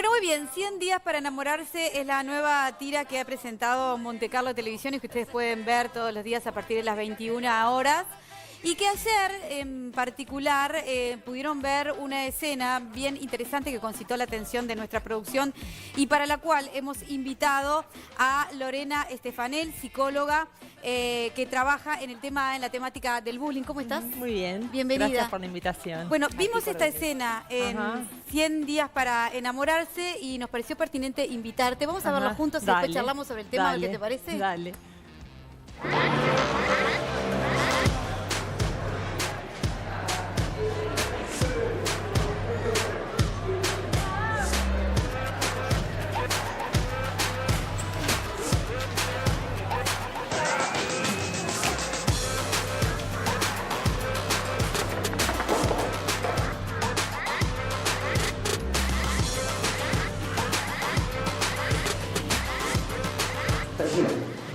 Bueno, muy bien, 100 días para enamorarse es la nueva tira que ha presentado Montecarlo Televisión y que ustedes pueden ver todos los días a partir de las 21 horas. Y que ayer en particular pudieron ver una escena bien interesante que concitó la atención de nuestra producción y para la cual hemos invitado a Lorena Estefanel, psicóloga, que trabaja en la temática del bullying. ¿Cómo estás? Muy bien. Bienvenida. Gracias por la invitación. Bueno, vimos esta escena en 100 días para enamorarse y nos pareció pertinente invitarte. Vamos a verlo juntos y después charlamos sobre el tema, ¿qué te parece? Dale.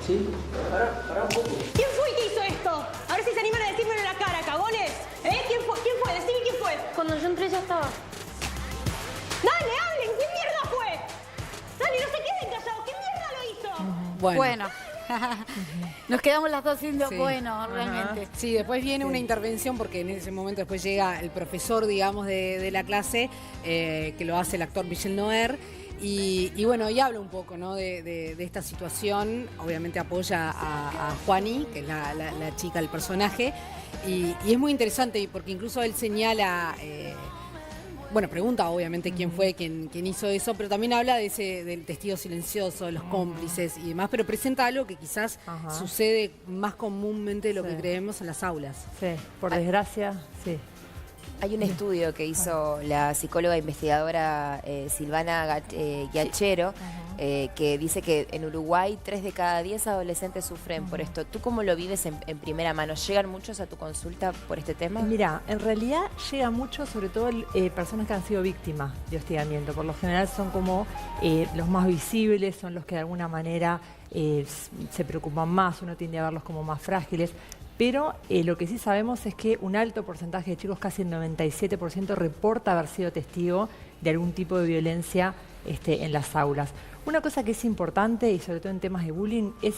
¿Sí? Pará un poco. ¿Quién fue que hizo esto? A ver si se animan a decírmelo en la cara, cagones. ¿Quién fue? Decime quién fue. Cuando yo entré ya estaba. ¡Dale, hablen! ¿Quién mierda fue? Dale, no se queden callados. ¿Qué mierda lo hizo? Bueno. Nos quedamos las dos siendo bueno, realmente. Sí, después viene una intervención porque en ese momento después llega el profesor, digamos, de la clase, que lo hace el actor Michel Noer. Y bueno, y habla un poco, ¿no? de esta situación. Obviamente apoya a Juani, que es la chica, el personaje. Y es muy interesante porque incluso él señala... Bueno, pregunta obviamente quién fue quien hizo eso, pero también habla del testigo silencioso, de los cómplices y demás, pero presenta algo que quizás sucede más comúnmente de lo que creemos en las aulas. Sí, por desgracia, sí. Hay un estudio que hizo la psicóloga investigadora Silvana Giachero, que dice que en Uruguay 3 de cada 10 adolescentes sufren por esto. ¿Tú cómo lo vives en primera mano? ¿Llegan muchos a tu consulta por este tema? Mira, en realidad llega mucho, sobre todo personas que han sido víctimas de hostigamiento. Por lo general son como los más visibles, son los que de alguna manera se preocupan más, uno tiende a verlos como más frágiles. Pero lo que sí sabemos es que un alto porcentaje de chicos, casi el 97%, reporta haber sido testigo de algún tipo de violencia en las aulas. Una cosa que es importante, y sobre todo en temas de bullying, es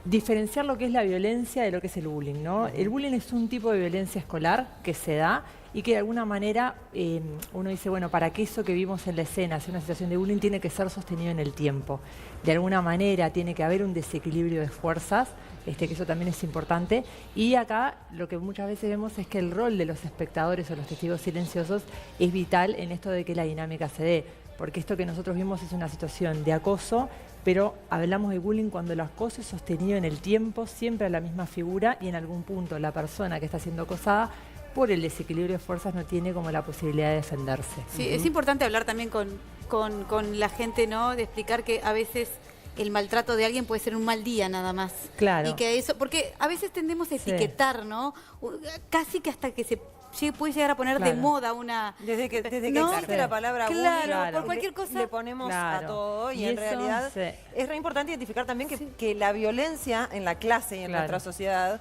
diferenciar lo que es la violencia de lo que es el bullying, ¿no? El bullying es un tipo de violencia escolar que se da y que de alguna manera uno dice, bueno, para que eso que vimos en la escena sea una situación de bullying tiene que ser sostenido en el tiempo. De alguna manera tiene que haber un desequilibrio de fuerzas, que eso también es importante. Y acá lo que muchas veces vemos es que el rol de los espectadores o los testigos silenciosos es vital en esto de que la dinámica se dé. Porque esto que nosotros vimos es una situación de acoso, pero hablamos de bullying cuando el acoso es sostenido en el tiempo, siempre a la misma figura y en algún punto la persona que está siendo acosada por el desequilibrio de fuerzas no tiene como la posibilidad de defenderse. Sí, es importante hablar también con la gente, ¿no? De explicar que a veces el maltrato de alguien puede ser un mal día nada más. Claro. Y que eso, porque a veces tendemos a etiquetar, ¿no? Casi que hasta que se puede llegar a poner de moda una... Desde que ¿no? existe la palabra bullying, por cualquier cosa le ponemos a todo y en eso, realidad es re importante identificar también que la violencia en la clase y en nuestra sociedad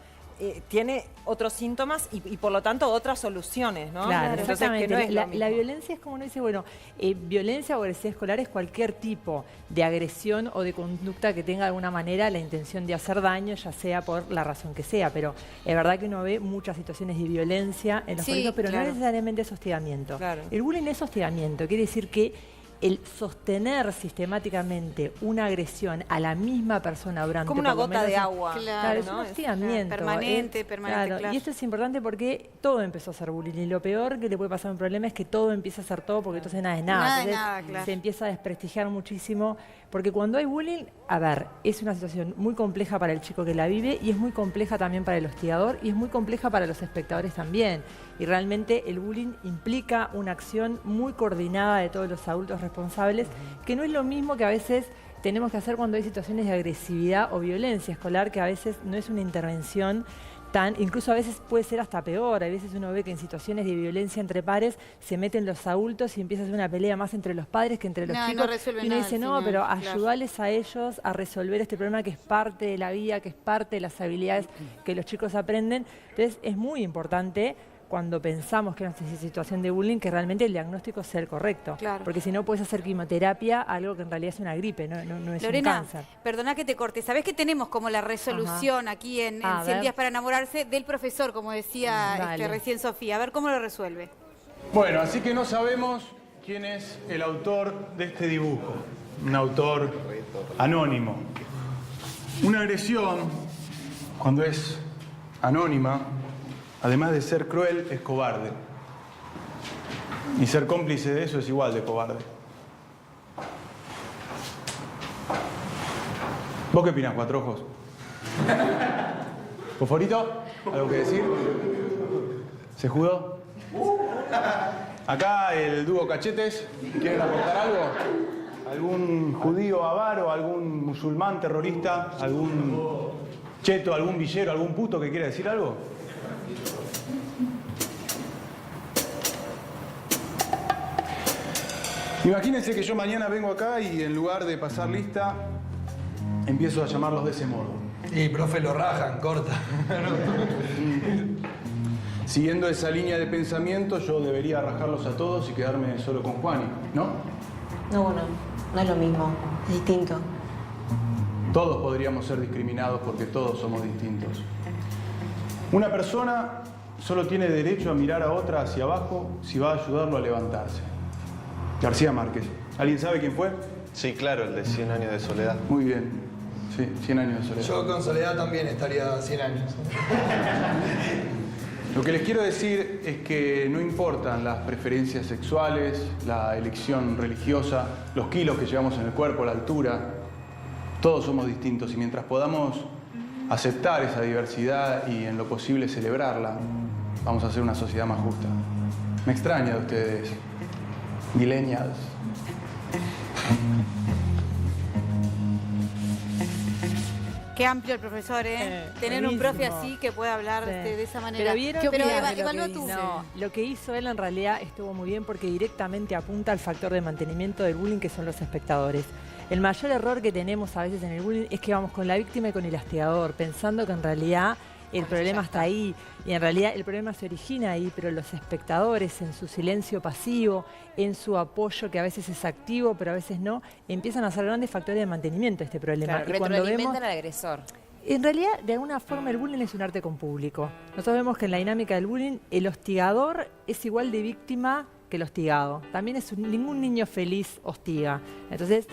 tiene otros síntomas y por lo tanto otras soluciones, ¿no? Claro, Entonces, exactamente. que no es La violencia es como uno dice, bueno, violencia o agresividad escolar es cualquier tipo de agresión o de conducta que tenga de alguna manera la intención de hacer daño, ya sea por la razón que sea, pero es verdad que uno ve muchas situaciones de violencia en los colegios, pero no necesariamente es hostigamiento. Claro. El bullying es hostigamiento, quiere decir que el sostener sistemáticamente una agresión a la misma persona durante como una gota de agua. Claro, es un hostigamiento. Permanente, claro. Y esto es importante porque todo empezó a ser bullying. Y lo peor que le puede pasar a un problema es que todo empieza a ser todo porque entonces nada es nada. Entonces, se empieza a desprestigiar muchísimo. Porque cuando hay bullying, a ver, es una situación muy compleja para el chico que la vive y es muy compleja también para el hostigador y es muy compleja para los espectadores también. Y realmente el bullying implica una acción muy coordinada de todos los adultos responsables, que no es lo mismo que a veces tenemos que hacer cuando hay situaciones de agresividad o violencia escolar, que a veces no es una intervención incluso a veces puede ser hasta peor. A veces uno ve que en situaciones de violencia entre pares se meten los adultos y empieza a ser una pelea más entre los padres que entre los chicos. Y uno dice, no, pero ayudarles a ellos a resolver este problema que es parte de la vida, que es parte de las habilidades que los chicos aprenden. Entonces es muy importante cuando pensamos que es una situación de bullying, que realmente el diagnóstico sea el correcto. Claro. Porque si no, puedes hacer quimioterapia a algo que en realidad es una gripe, no es Lorena, un cáncer. perdona que te corte. ¿Sabés que tenemos como la resolución aquí en 100 días para enamorarse del profesor, como decía recién Sofía? A ver cómo lo resuelve. Bueno, así que no sabemos quién es el autor de este dibujo. Un autor anónimo. Una agresión, cuando es anónima, además de ser cruel, es cobarde. Y ser cómplice de eso es igual de cobarde. ¿Vos qué opinás, Cuatro Ojos? ¿Fosforito? ¿Algo que decir? ¿Se judó? Acá el dúo Cachetes, ¿quieren aportar algo? ¿Algún judío avaro, algún musulmán terrorista, algún cheto, algún villero, algún puto que quiera decir algo? Imagínense que yo mañana vengo acá y en lugar de pasar lista, empiezo a llamarlos de ese modo. Y profe, lo rajan, corta. Siguiendo esa línea de pensamiento, yo debería rajarlos a todos y quedarme solo con Juani, ¿no? No, bueno, no es lo mismo, es distinto. Todos podríamos ser discriminados porque todos somos distintos. Una persona solo tiene derecho a mirar a otra hacia abajo si va a ayudarlo a levantarse. García Márquez. ¿Alguien sabe quién fue? Sí, claro, el de 100 años de soledad. Muy bien. Sí, 100 años de soledad. Yo con soledad también estaría 100 años. Lo que les quiero decir es que no importan las preferencias sexuales, la elección religiosa, los kilos que llevamos en el cuerpo, la altura. Todos somos distintos y mientras podamos aceptar esa diversidad y en lo posible celebrarla, vamos a hacer una sociedad más justa. Me extraña de ustedes, millennials. Qué amplio el profesor, ¿eh? Tener un profe así que pueda hablar de esa manera. Pero vieron, evalúa tú. No, lo que hizo él en realidad estuvo muy bien porque directamente apunta al factor de mantenimiento del bullying, que son los espectadores. El mayor error que tenemos a veces en el bullying es que vamos con la víctima y con el hostigador, pensando que en realidad el problema está ahí, y en realidad el problema se origina ahí, pero los espectadores en su silencio pasivo, en su apoyo, que a veces es activo, pero a veces no, empiezan a ser grandes factores de mantenimiento de este problema. Claro, y cuando retroalimentan al agresor. En realidad, de alguna forma, el bullying es un arte con público. Nosotros vemos que en la dinámica del bullying, el hostigador es igual de víctima que el hostigado. También ningún niño feliz hostiga. Entonces,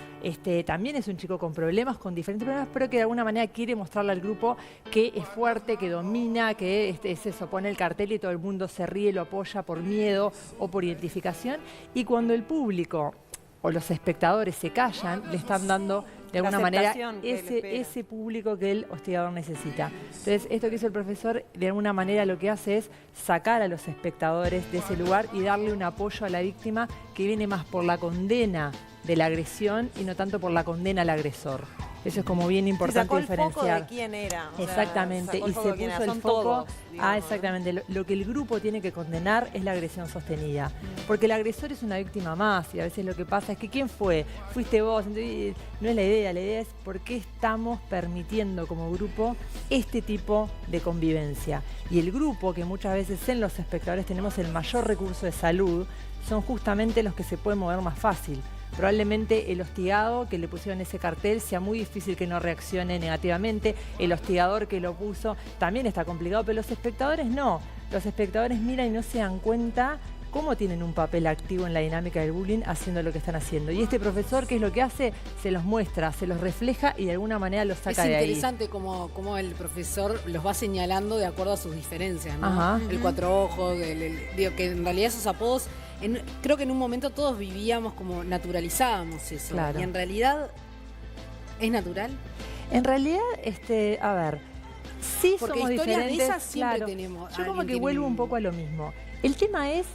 también es un chico con problemas, con diferentes problemas, pero que de alguna manera quiere mostrarle al grupo que es fuerte, que domina, que es eso, pone el cartel y todo el mundo se ríe, lo apoya por miedo o por identificación. Y cuando el público o los espectadores se callan, le están dando de alguna manera ese público que el hostigador necesita. Entonces, esto que hizo el profesor, de alguna manera lo que hace es sacar a los espectadores de ese lugar y darle un apoyo a la víctima que viene más por la condena de la agresión y no tanto por la condena al agresor. Eso es como bien importante diferenciar. Sacó el foco de quién era. Exactamente, y se puso el foco exactamente. Lo que el grupo tiene que condenar es la agresión sostenida. Porque el agresor es una víctima más y a veces lo que pasa es que ¿quién fue? Fuiste vos. Entonces, no es la idea es por qué estamos permitiendo como grupo este tipo de convivencia. Y el grupo, que muchas veces en los espectadores tenemos el mayor recurso de salud, son justamente los que se pueden mover más fácil. Probablemente el hostigado que le pusieron ese cartel sea muy difícil que no reaccione negativamente. El hostigador que lo puso también está complicado, pero los espectadores no. Los espectadores miran y no se dan cuenta cómo tienen un papel activo en la dinámica del bullying haciendo lo que están haciendo. Y este profesor, ¿qué es lo que hace? Se los muestra, se los refleja y de alguna manera los saca de ahí. Es interesante cómo el profesor los va señalando de acuerdo a sus diferencias, ¿no? Ajá. El cuatro ojos, digo que en realidad esos apodos, creo que en un momento todos vivíamos como naturalizábamos eso. Claro. Y en realidad, ¿es natural? En realidad, a ver, sí porque somos historias diferentes. de esas siempre claro. tenemos. Yo como que vuelvo un poco a lo mismo. El tema es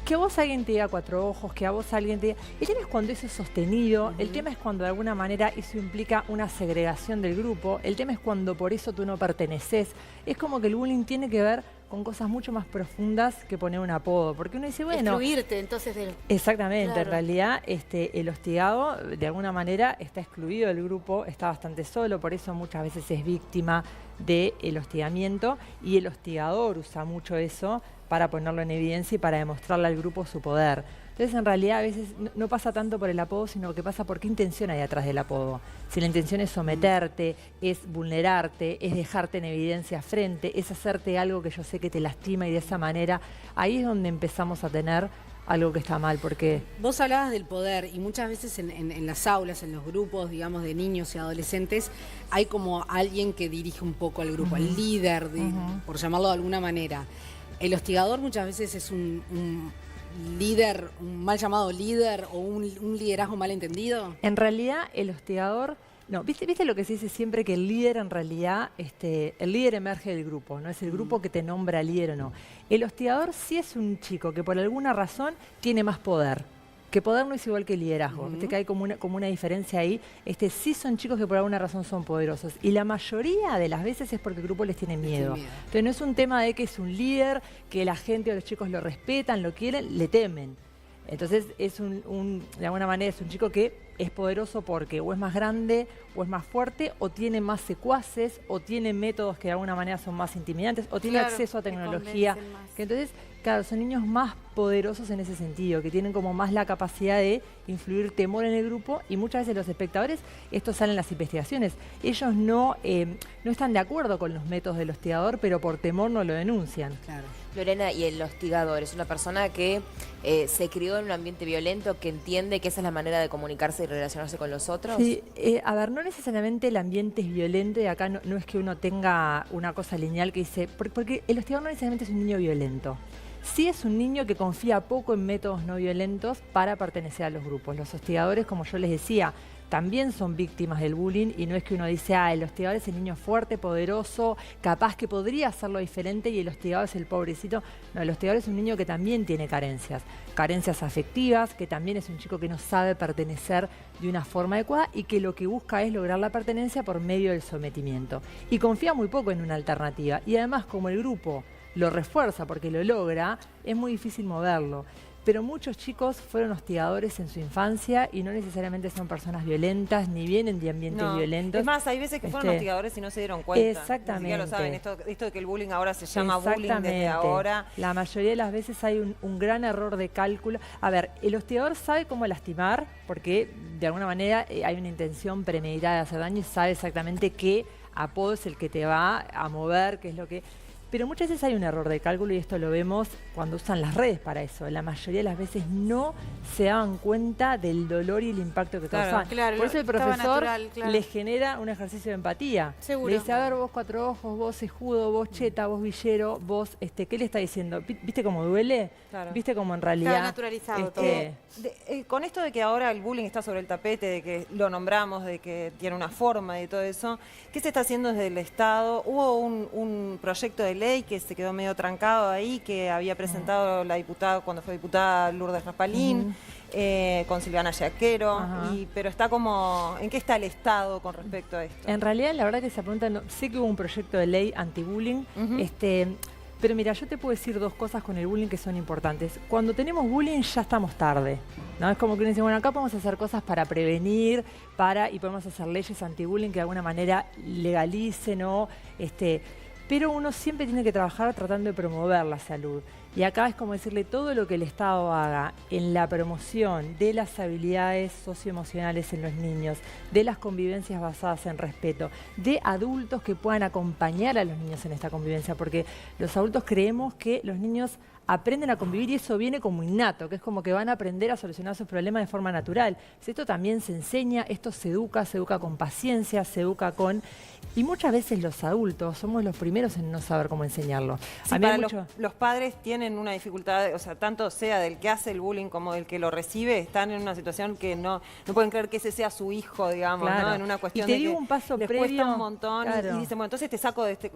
que a vos alguien te diga cuatro ojos, que a vos alguien te diga... El tema es cuando eso es sostenido, el tema es cuando de alguna manera eso implica una segregación del grupo, el tema es cuando por eso tú no perteneces. Es como que el bullying tiene que ver con cosas mucho más profundas que poner un apodo, porque uno dice, bueno... Excluirte, entonces... Exactamente, claro. En realidad el hostigado de alguna manera está excluido del grupo, está bastante solo, por eso muchas veces es víctima del hostigamiento y el hostigador usa mucho eso para ponerlo en evidencia y para demostrarle al grupo su poder. Entonces, en realidad, a veces no pasa tanto por el apodo, sino que pasa por qué intención hay atrás del apodo. Si la intención es someterte, es vulnerarte, es dejarte en evidencia frente, es hacerte algo que yo sé que te lastima y de esa manera, ahí es donde empezamos a tener algo que está mal, porque... Vos hablabas del poder y muchas veces en las aulas, en los grupos, digamos, de niños y adolescentes, hay como alguien que dirige un poco al grupo, el líder, por llamarlo de alguna manera. El hostigador muchas veces es un líder, un mal llamado líder o un liderazgo mal entendido. En realidad, el hostigador... No, ¿viste lo que se dice siempre? Que el líder en realidad, el líder emerge del grupo, no es el grupo que te nombra líder o no. El hostigador sí es un chico que por alguna razón tiene más poder. Que poder no es igual que liderazgo. Viste que hay como una diferencia ahí. Sí son chicos que por alguna razón son poderosos. Y la mayoría de las veces es porque el grupo les tiene miedo. Entonces no es un tema de que es un líder, que la gente o los chicos lo respetan, lo quieren, le temen. Entonces es de alguna manera es un chico que es poderoso porque o es más grande, o es más fuerte, o tiene más secuaces, o tiene métodos que de alguna manera son más intimidantes, o tiene acceso a tecnología. Que entonces, claro, son niños más poderosos en ese sentido, que tienen como más la capacidad de influir temor en el grupo, y muchas veces los espectadores, esto sale en las investigaciones, ellos no están de acuerdo con los métodos del hostigador, pero por temor no lo denuncian. Claro. Lorena, y el hostigador es una persona que se crió en un ambiente violento, que entiende que esa es la manera de comunicarse y relacionarse con los otros. Sí, a ver, no necesariamente el ambiente es violento, y acá no es que uno tenga una cosa lineal que dice, porque el hostigador no necesariamente es un niño violento. Sí es un niño que confía poco en métodos no violentos para pertenecer a los grupos. Los hostigadores, como yo les decía, también son víctimas del bullying, y no es que uno dice, el hostigador es el niño fuerte, poderoso, capaz que podría hacerlo diferente y el hostigador es el pobrecito. No, el hostigador es un niño que también tiene carencias afectivas, que también es un chico que no sabe pertenecer de una forma adecuada y que lo que busca es lograr la pertenencia por medio del sometimiento. Y confía muy poco en una alternativa. Y además, como el grupo lo refuerza porque lo logra, es muy difícil moverlo. Pero muchos chicos fueron hostigadores en su infancia y no necesariamente son personas violentas, ni vienen de ambientes violentos. Es más, hay veces que fueron hostigadores y no se dieron cuenta. Exactamente. Ya lo saben, esto de que el bullying ahora se llama bullying desde ahora. La mayoría de las veces hay un gran error de cálculo. A ver, el hostigador sabe cómo lastimar, porque de alguna manera hay una intención premeditada de hacer daño y sabe exactamente qué apodo es el que te va a mover, qué es lo que... Pero muchas veces hay un error de cálculo, y esto lo vemos cuando usan las redes para eso. La mayoría de las veces no se daban cuenta del dolor y el impacto que causaban. Por eso el profesor les genera un ejercicio de empatía. Seguro. Le dice, a ver, vos cuatro ojos, vos escudo, vos cheta, vos villero, vos, ¿qué le está diciendo? ¿Viste cómo duele? Claro. ¿Viste cómo en realidad... Está naturalizado todo. Con esto de que ahora el bullying está sobre el tapete, de que lo nombramos, de que tiene una forma y todo eso, ¿qué se está haciendo desde el Estado? Hubo un proyecto de ley que se quedó medio trancado ahí, que había presentado la diputada, cuando fue diputada, Lourdes Raspalín, con Silvana Giaquero, pero está como, ¿en qué está el Estado con respecto a esto? En realidad, la verdad que esa pregunta, sé que hubo un proyecto de ley anti-bullying, pero mira, yo te puedo decir dos cosas con el bullying que son importantes. Cuando tenemos bullying ya estamos tarde, ¿no? Es como que uno dice, bueno, acá podemos hacer cosas para prevenir, y podemos hacer leyes anti-bullying que de alguna manera legalicen, ¿no? Pero uno siempre tiene que trabajar tratando de promover la salud. Y acá es como decirle, todo lo que el Estado haga en la promoción de las habilidades socioemocionales en los niños, de las convivencias basadas en respeto, de adultos que puedan acompañar a los niños en esta convivencia, porque los adultos creemos que los niños aprenden a convivir y eso viene como innato, que es como que van a aprender a solucionar sus problemas de forma natural. Esto también se enseña, esto se educa con paciencia, se educa con... Y muchas veces los adultos somos los primeros en no saber cómo enseñarlo. Sí, los padres tienen una dificultad, o sea, tanto sea del que hace el bullying como del que lo recibe, están en una situación que no pueden creer que ese sea su hijo, digamos, ¿no? En una cuestión de que un paso les previo, cuesta un montón y dicen, bueno, entonces te saco de este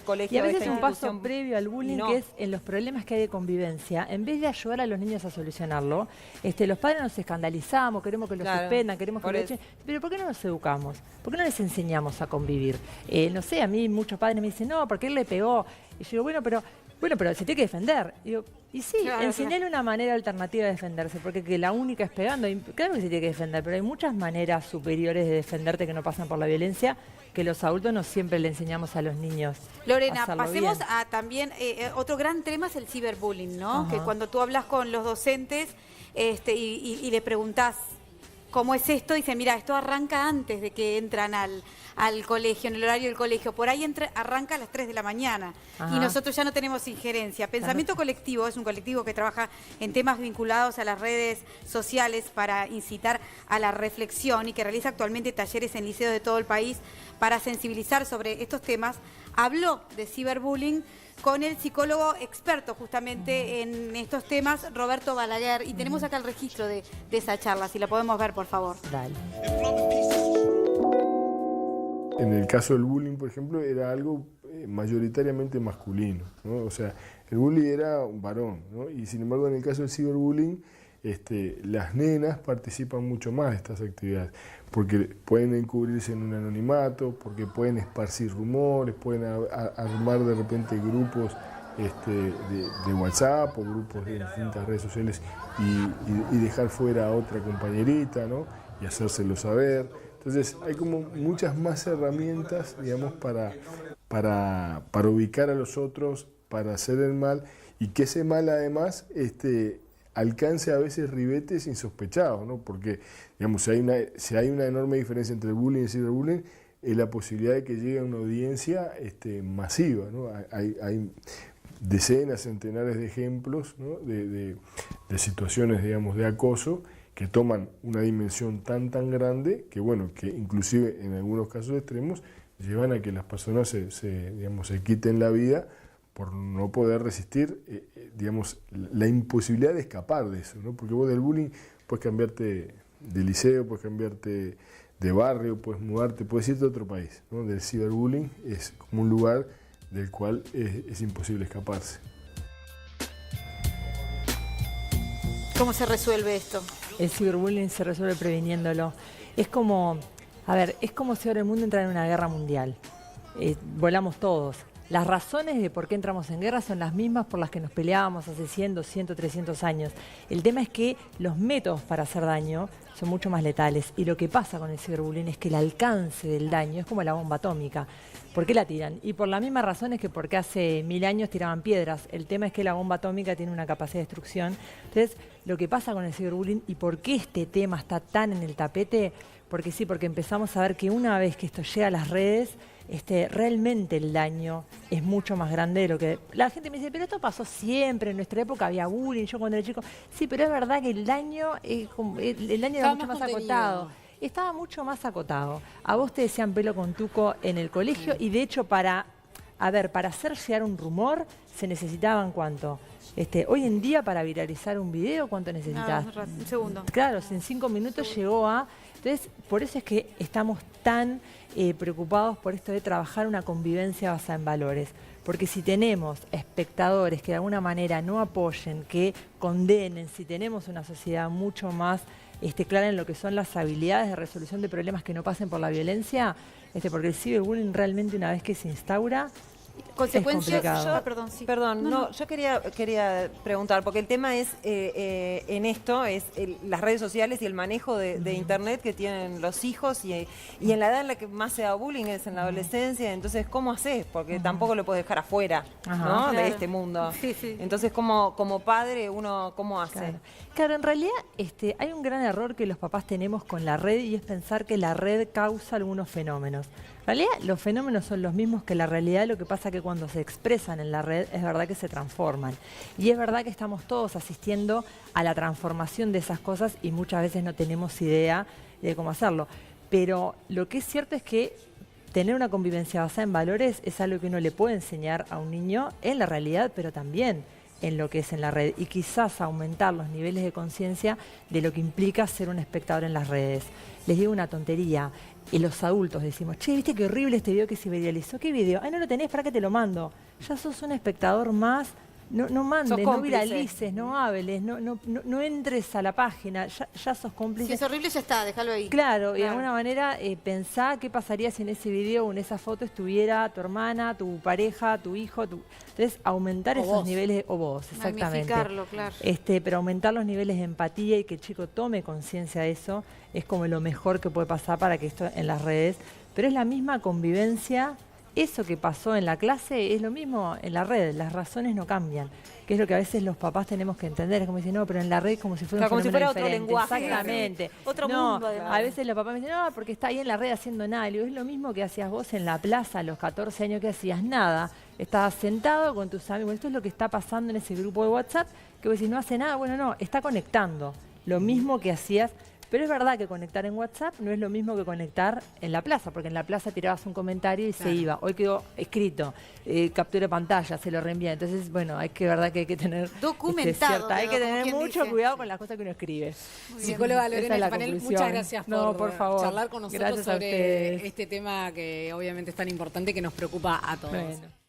colegio, y a veces de esta un paso previo al bullying, no. que es en los problemas que hay de convivencia, en vez de ayudar a los niños a solucionarlo, los padres nos escandalizamos, queremos que lo suspendan, queremos que lo echen, pero ¿por qué no nos educamos? ¿Por qué no les enseñamos a convivir? No sé, a mí muchos padres me dicen, no, porque él le pegó. Y yo digo, bueno, pero bueno, pero se tiene que defender. Digo, y sí, Claro, enseñarle una manera alternativa de defenderse, porque que la única es pegando, y claro que se tiene que defender, pero hay muchas maneras superiores de defenderte que no pasan por la violencia, que los adultos no siempre le enseñamos a los niños. Lorena, hacerlo pasemos bien. a también, otro gran tema es el ciberbullying, ¿no? Ajá. Que cuando tú hablas con los docentes y le preguntás cómo es esto, dicen, mira, esto arranca antes de que entran al colegio, en el horario del colegio. Por ahí arranca a las 3 de la mañana. Ajá. Y nosotros ya no tenemos injerencia. Pensamiento Colectivo es un colectivo que trabaja en temas vinculados a las redes sociales para incitar a la reflexión y que realiza actualmente talleres en liceos de todo el país para sensibilizar sobre estos temas. Habló de ciberbullying con el psicólogo experto justamente en estos temas, Roberto Balaguer, y tenemos acá el registro de esa charla, si la podemos ver, por favor. Dale. En el caso del bullying, por ejemplo, era algo mayoritariamente masculino, ¿no? O sea, el bully era un varón, ¿no? Y sin embargo, en el caso del ciberbullying, las nenas participan mucho más de estas actividades, porque pueden encubrirse en un anonimato, porque pueden esparcir rumores, pueden armar de repente grupos de WhatsApp o grupos de distintas redes sociales y dejar fuera a otra compañerita, ¿no? Y hacérselo saber. Entonces hay como muchas más herramientas, digamos, para ubicar a los otros, para hacer el mal, y que ese mal además alcance a veces ribetes insospechados, ¿no? Porque, digamos, si hay una enorme diferencia entre el bullying y el ciberbullying, es la posibilidad de que llegue a una audiencia masiva, ¿no? Hay decenas, centenares de ejemplos, ¿no? de situaciones, digamos, de acoso que toman una dimensión tan grande que, bueno, que inclusive en algunos casos extremos llevan a que las personas se quiten la vida por no poder resistir, digamos, la imposibilidad de escapar de eso, ¿no? Porque vos del bullying puedes cambiarte de liceo, puedes cambiarte de barrio, puedes mudarte, puedes irte a otro país, ¿no? Del ciberbullying es como un lugar del cual es imposible escaparse. ¿Cómo se resuelve esto? El ciberbullying se resuelve previniéndolo. Es como, es como si ahora el mundo entrara en una guerra mundial. Volamos todos. Las razones de por qué entramos en guerra son las mismas por las que nos peleábamos hace 100, 200, 300 años. El tema es que los métodos para hacer daño son mucho más letales. Y lo que pasa con el ciberbullying es que el alcance del daño es como la bomba atómica. ¿Por qué la tiran? Y por las mismas razones que porque hace 1000 años tiraban piedras. El tema es que la bomba atómica tiene una capacidad de destrucción. Entonces, lo que pasa con el ciberbullying y por qué este tema está tan en el tapete, porque sí, porque empezamos a ver que una vez que esto llega a las redes, realmente el daño es mucho más grande de lo que... La gente me dice, pero esto pasó siempre, en nuestra época había bullying, yo cuando era chico... Sí, pero es verdad que el daño era mucho más acotado. Estaba mucho más acotado. A vos te decían pelo con tuco en el colegio y de hecho para hacer llegar un rumor se necesitaban ¿cuánto? Hoy en día para viralizar un video, ¿cuánto necesitas? Un segundo. Claro, en 5 minutos llegó a... Entonces, por eso es que estamos tan preocupados por esto de trabajar una convivencia basada en valores. Porque si tenemos espectadores que de alguna manera no apoyen, que condenen, si tenemos una sociedad mucho más clara en lo que son las habilidades de resolución de problemas que no pasen por la violencia, porque el ciberbullying realmente una vez que se instaura, consecuencias. Yo quería preguntar, porque el tema es en esto es las redes sociales y el manejo de internet que tienen los hijos y en la edad en la que más se da bullying es en la adolescencia. Entonces, ¿cómo haces? Porque tampoco lo puedes dejar afuera, ¿no? Claro. De este mundo. Sí, sí. Entonces, como padre, uno ¿cómo hace? Claro, en realidad hay un gran error que los papás tenemos con la red y es pensar que la red causa algunos fenómenos. En realidad los fenómenos son los mismos que la realidad, lo que pasa que cuando se expresan en la red es verdad que se transforman. Y es verdad que estamos todos asistiendo a la transformación de esas cosas y muchas veces no tenemos idea de cómo hacerlo. Pero lo que es cierto es que tener una convivencia basada en valores es algo que uno le puede enseñar a un niño en la realidad, pero también en lo que es en la red. Y quizás aumentar los niveles de conciencia de lo que implica ser un espectador en las redes. Les digo una tontería. Y los adultos decimos, che, ¿viste qué horrible este video que se viralizó? ¿Qué video? Ay, no lo tenés, ¿para qué te lo mando? Ya sos un espectador más no mandes, Sos no cómplice. viralices, no hables, no entres a la página, ya sos cómplice. Si es horrible, ya está, déjalo ahí. Claro, y de alguna manera pensá qué pasaría si en ese video o en esa foto estuviera tu hermana, tu pareja, tu hijo. Entonces, aumentar O esos vos. niveles, o vos, exactamente. Magnificarlo, claro. Pero aumentar los niveles de empatía y que el chico tome conciencia de eso es como lo mejor que puede pasar para que esto en las redes. Pero es la misma convivencia. Eso que pasó en la clase es lo mismo en la red, las razones no cambian, que es lo que a veces los papás tenemos que entender, es como dicen, no, pero en la red como si fuera Claro, un como si fenómeno fuera otro diferente. lenguaje. Exactamente. Otro No, mundo, además. a veces los papás me dicen, no, porque está ahí en la red haciendo nada. Y digo, es lo mismo que hacías vos en la plaza a los 14 años que hacías nada. Estabas sentado con tus amigos. Esto es lo que está pasando en ese grupo de WhatsApp, que vos decís, no hace nada. Bueno, no, está conectando. Lo mismo que hacías. Pero es verdad que conectar en WhatsApp no es lo mismo que conectar en la plaza, porque en la plaza tirabas un comentario y se iba. Hoy quedó escrito, captura de pantalla, se lo reenvía. Entonces, bueno, hay que tener documentado. hay que como tener quien mucho dice. cuidado con las cosas que uno escribe. Psicóloga Esa Lorena es la Espanel, conclusión. muchas gracias por favor. charlar con nosotros Gracias a sobre ustedes. este tema que obviamente es tan importante que nos preocupa a todos. Bueno.